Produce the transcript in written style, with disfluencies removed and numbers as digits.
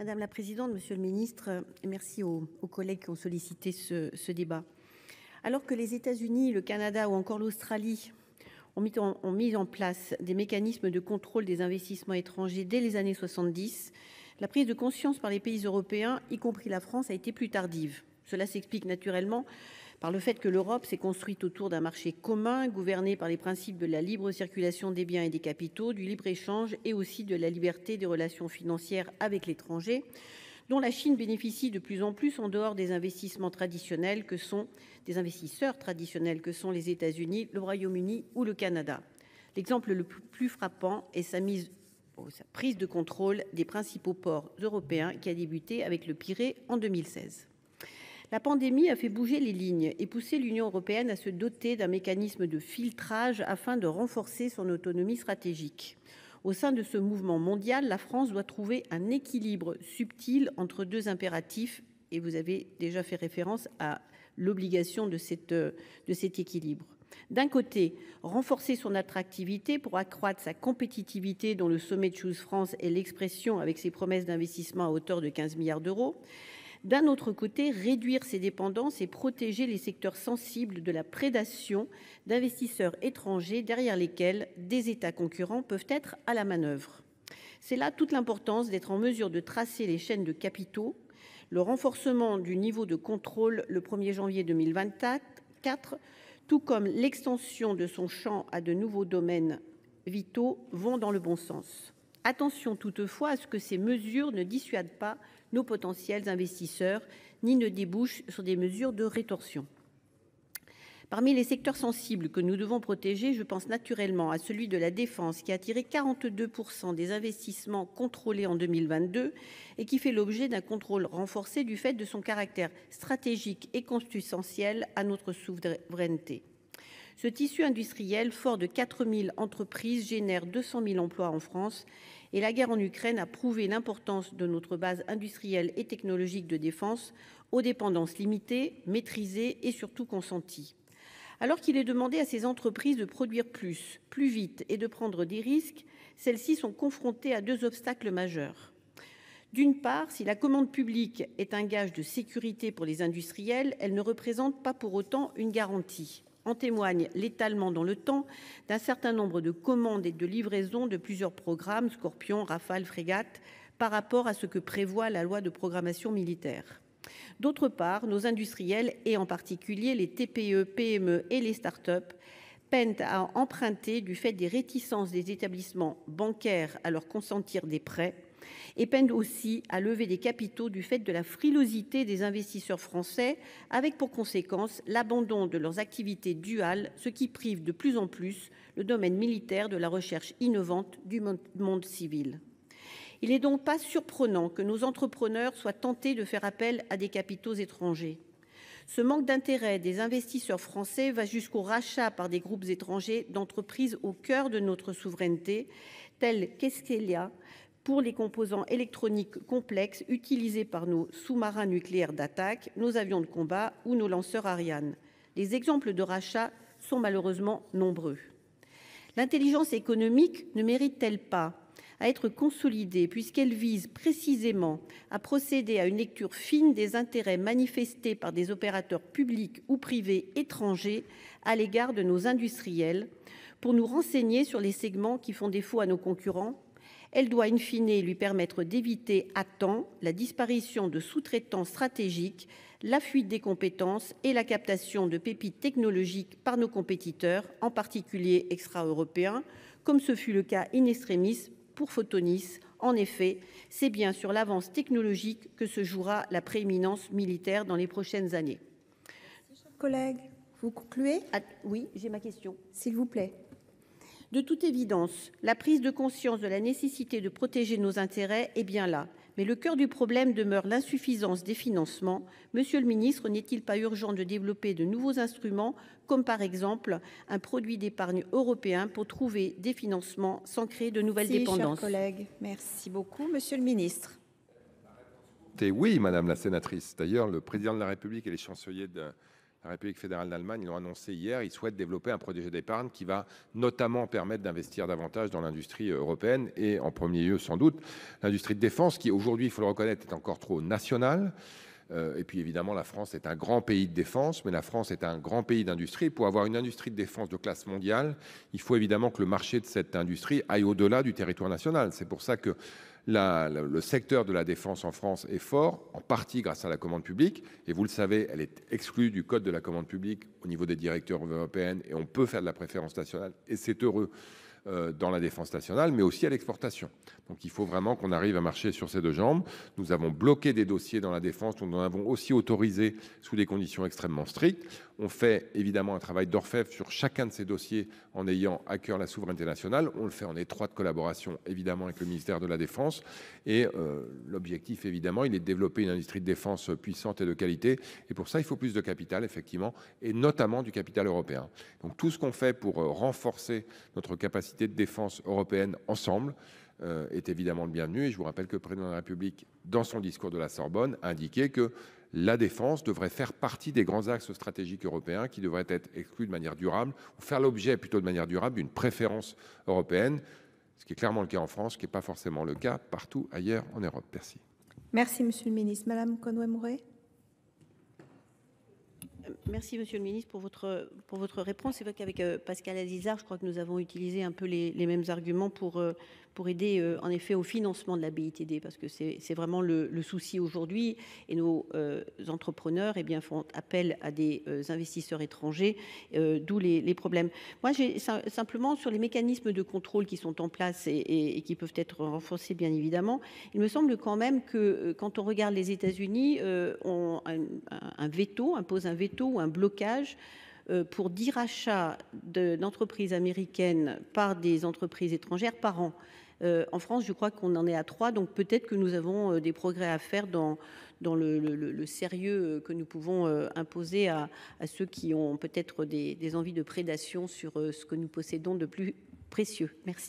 Madame la présidente, monsieur le ministre, et merci aux collègues qui ont sollicité ce débat. Alors que les États-Unis, le Canada ou encore l'Australie ont mis en place des mécanismes de contrôle des investissements étrangers dès les années 70, la prise de conscience par les pays européens, y compris la France, a été plus tardive. Cela s'explique naturellement par le fait que l'Europe s'est construite autour d'un marché commun, gouverné par les principes de la libre circulation des biens et des capitaux, du libre-échange et aussi de la liberté des relations financières avec l'étranger, dont la Chine bénéficie de plus en plus en dehors des investisseurs traditionnels que sont les États-Unis, le Royaume-Uni ou le Canada. L'exemple le plus frappant est sa prise de contrôle des principaux ports européens qui a débuté avec le Pirée en 2016. La pandémie a fait bouger les lignes et poussé l'Union européenne à se doter d'un mécanisme de filtrage afin de renforcer son autonomie stratégique. Au sein de ce mouvement mondial, la France doit trouver un équilibre subtil entre deux impératifs, et vous avez déjà fait référence à l'obligation de cet équilibre. D'un côté, renforcer son attractivité pour accroître sa compétitivité, dont le sommet de Choose France est l'expression avec ses promesses d'investissement à hauteur de 15 milliards d'euros. D'un autre côté, réduire ses dépendances et protéger les secteurs sensibles de la prédation d'investisseurs étrangers derrière lesquels des États concurrents peuvent être à la manœuvre. C'est là toute l'importance d'être en mesure de tracer les chaînes de capitaux. Le renforcement du niveau de contrôle le 1er janvier 2024, tout comme l'extension de son champ à de nouveaux domaines vitaux, vont dans le bon sens. Attention toutefois à ce que ces mesures ne dissuadent pas nos potentiels investisseurs ni ne débouchent sur des mesures de rétorsion. Parmi les secteurs sensibles que nous devons protéger, je pense naturellement à celui de la défense qui a attiré 42% des investissements contrôlés en 2022 et qui fait l'objet d'un contrôle renforcé du fait de son caractère stratégique et consubstantiel à notre souveraineté. Ce tissu industriel, fort de 4000 entreprises, génère 200 000 emplois en France et la guerre en Ukraine a prouvé l'importance de notre base industrielle et technologique de défense aux dépendances limitées, maîtrisées et surtout consenties. Alors qu'il est demandé à ces entreprises de produire plus vite et de prendre des risques, celles-ci sont confrontées à deux obstacles majeurs. D'une part, si la commande publique est un gage de sécurité pour les industriels, elle ne représente pas pour autant une garantie. En témoigne l'étalement dans le temps d'un certain nombre de commandes et de livraisons de plusieurs programmes, Scorpion, Rafale, Frégate, par rapport à ce que prévoit la loi de programmation militaire. D'autre part, nos industriels, et en particulier les TPE, PME et les start-up, peinent à emprunter du fait des réticences des établissements bancaires à leur consentir des prêts et peinent aussi à lever des capitaux du fait de la frilosité des investisseurs français, avec pour conséquence l'abandon de leurs activités duales, ce qui prive de plus en plus le domaine militaire de la recherche innovante du monde civil. Il n'est donc pas surprenant que nos entrepreneurs soient tentés de faire appel à des capitaux étrangers. Ce manque d'intérêt des investisseurs français va jusqu'au rachat par des groupes étrangers d'entreprises au cœur de notre souveraineté, telles qu'Eskelia, pour les composants électroniques complexes utilisés par nos sous-marins nucléaires d'attaque, nos avions de combat ou nos lanceurs Ariane. Les exemples de rachat sont malheureusement nombreux. L'intelligence économique ne mérite-t-elle pas à être consolidée puisqu'elle vise précisément à procéder à une lecture fine des intérêts manifestés par des opérateurs publics ou privés étrangers à l'égard de nos industriels pour nous renseigner sur les segments qui font défaut à nos concurrents? Elle doit in fine lui permettre d'éviter à temps la disparition de sous-traitants stratégiques, la fuite des compétences et la captation de pépites technologiques par nos compétiteurs, en particulier extra-européens, comme ce fut le cas in extremis pour Photonis. En effet, c'est bien sur l'avance technologique que se jouera la prééminence militaire dans les prochaines années. Chers collègues, vous concluez ? Oui, j'ai ma question. S'il vous plaît. De toute évidence, la prise de conscience de la nécessité de protéger nos intérêts est bien là. Mais le cœur du problème demeure l'insuffisance des financements. Monsieur le ministre, n'est-il pas urgent de développer de nouveaux instruments, comme par exemple un produit d'épargne européen pour trouver des financements sans créer de nouvelles dépendances ? Chers collègues, merci beaucoup. Monsieur le ministre. Oui, madame la sénatrice. D'ailleurs, le président de la République et les chanceliers la République fédérale d'Allemagne, ils l'ont annoncé hier, ils souhaitent développer un projet d'épargne qui va notamment permettre d'investir davantage dans l'industrie européenne et en premier lieu sans doute l'industrie de défense qui aujourd'hui, il faut le reconnaître, est encore trop nationale. Et puis évidemment, la France est un grand pays de défense, mais la France est un grand pays d'industrie. Pour avoir une industrie de défense de classe mondiale, il faut évidemment que le marché de cette industrie aille au-delà du territoire national. C'est pour ça que le secteur de la défense en France est fort, en partie grâce à la commande publique. Et vous le savez, elle est exclue du code de la commande publique au niveau des directives européennes. Et on peut faire de la préférence nationale. Et c'est heureux dans la défense nationale, mais aussi à l'exportation. Donc il faut vraiment qu'on arrive à marcher sur ces deux jambes. Nous avons bloqué des dossiers dans la défense, nous en avons aussi autorisé sous des conditions extrêmement strictes. On fait évidemment un travail d'orfèvre sur chacun de ces dossiers en ayant à cœur la souveraineté nationale. On le fait en étroite collaboration évidemment avec le ministère de la Défense. Et l'objectif évidemment, il est de développer une industrie de défense puissante et de qualité. Et pour ça, il faut plus de capital effectivement, et notamment du capital européen. Donc tout ce qu'on fait pour renforcer notre capacité de défense européenne ensemble est évidemment le bienvenu. Et je vous rappelle que le président de la République, dans son discours de la Sorbonne, a indiqué que la défense devrait faire partie des grands axes stratégiques européens qui devraient être exclus de manière durable, ou faire l'objet plutôt de manière durable d'une préférence européenne, ce qui est clairement le cas en France, ce qui n'est pas forcément le cas partout ailleurs en Europe. Merci. Merci, Monsieur le Ministre. Madame Conway-Mouret. Merci, Monsieur le Ministre, pour votre réponse. C'est vrai qu'avec Pascal Allizard, je crois que nous avons utilisé un peu les mêmes arguments pour aider en effet au financement de la BITD, parce que c'est vraiment le souci aujourd'hui. Et nos entrepreneurs font appel à des investisseurs étrangers, d'où les problèmes. Moi, j'ai simplement sur les mécanismes de contrôle qui sont en place et qui peuvent être renforcés, bien évidemment. Il me semble quand même que quand on regarde les États-Unis, ont un veto, imposent un veto ou un blocage pour 10 rachats d'entreprises américaines par des entreprises étrangères par an. En France, je crois qu'on en est à 3, donc peut-être que nous avons des progrès à faire dans le sérieux que nous pouvons imposer à ceux qui ont peut-être des envies de prédation sur ce que nous possédons de plus précieux. Merci.